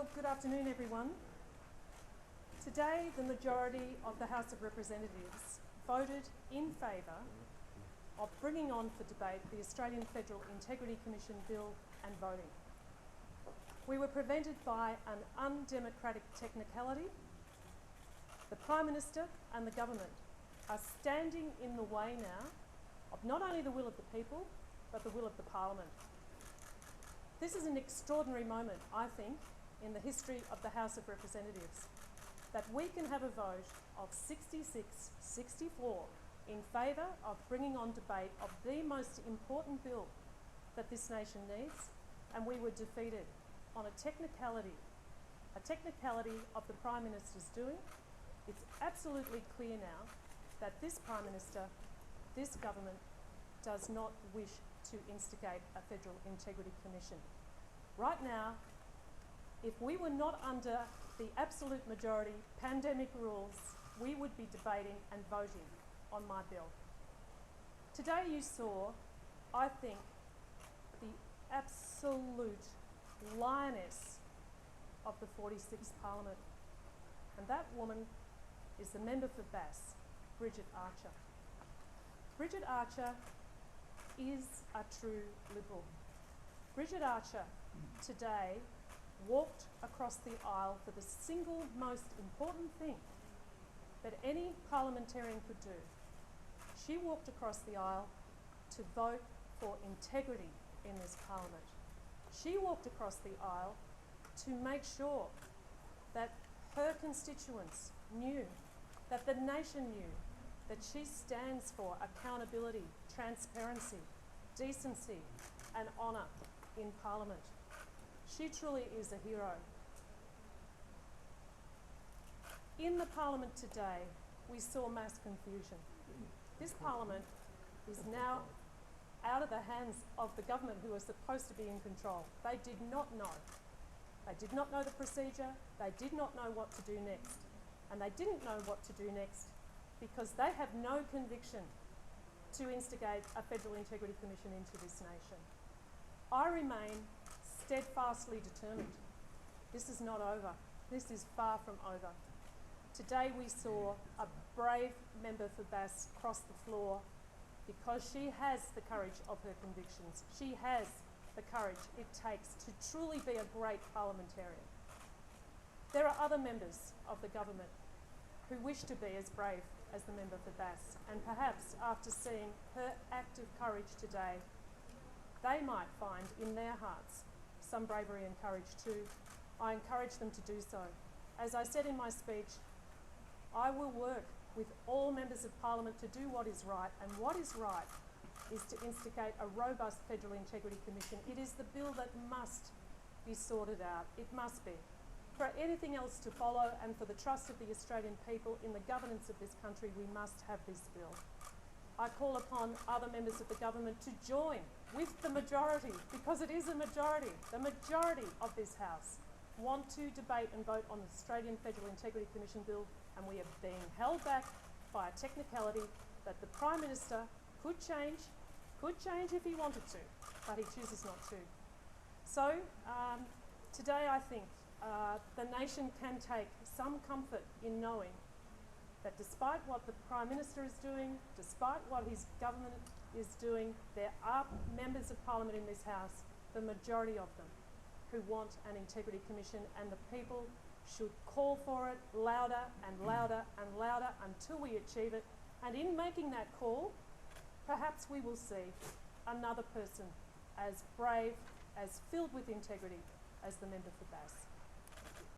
Well, good afternoon, everyone. Today, the majority of the House of Representatives voted in favour of bringing on for debate the Australian Federal Integrity Commission Bill and voting. We were prevented by an undemocratic technicality. The Prime Minister and the government are standing in the way now of not only the will of the people, but the will of the Parliament. This is an extraordinary moment, I think, in the history of the House of Representatives, that we can have a vote of 66-64 in favour of bringing on debate of the most important bill that this nation needs, and we were defeated on a technicality of the Prime Minister's doing. It's absolutely clear now that this Prime Minister, this government, does not wish to instigate a Federal Integrity Commission. Right now, if we were not under the absolute majority pandemic rules, we would be debating and voting on my bill. Today you saw, I think, the absolute lioness of the 46th Parliament, and that woman is the member for Bass, Bridget Archer. Bridget Archer is a true Liberal. Bridget Archer today walked across the aisle for the single most important thing that any parliamentarian could do. She walked across the aisle to vote for integrity in this Parliament. She walked across the aisle to make sure that her constituents knew, that the nation knew, that she stands for accountability, transparency, decency and honour in Parliament. She truly is a hero. In the Parliament today, we saw mass confusion. This Parliament is now out of the hands of the government, who are supposed to be in control. They did not know. They did not know the procedure. They did not know what to do next. And they didn't know what to do next because they have no conviction to instigate a Federal Integrity Commission into this nation. I remain steadfastly determined. This is not over. This is far from over. Today we saw a brave member for Bass cross the floor because she has the courage of her convictions. She has the courage it takes to truly be a great parliamentarian. There are other members of the government who wish to be as brave as the member for Bass, and perhaps after seeing her act of courage today, they might find in their hearts some bravery and courage too. I encourage them to do so. As I said in my speech, I will work with all members of Parliament to do what is right, and what is right is to instigate a robust Federal Integrity Commission. It is the bill that must be sorted out. It must be. For anything else to follow and for the trust of the Australian people in the governance of this country, we must have this bill. I call upon other members of the government to join with the majority, because it is a majority. The majority of this House want to debate and vote on the Australian Federal Integrity Commission Bill, and we are being held back by a technicality that the Prime Minister could change if he wanted to, but he chooses not to. So today I think the nation can take some comfort in knowing that despite what the Prime Minister is doing, despite what his government is doing, there are members of Parliament in this House, the majority of them, who want an Integrity Commission, and the people should call for it louder and louder and louder until we achieve it. And in making that call, perhaps we will see another person as brave, as filled with integrity as the member for Bass.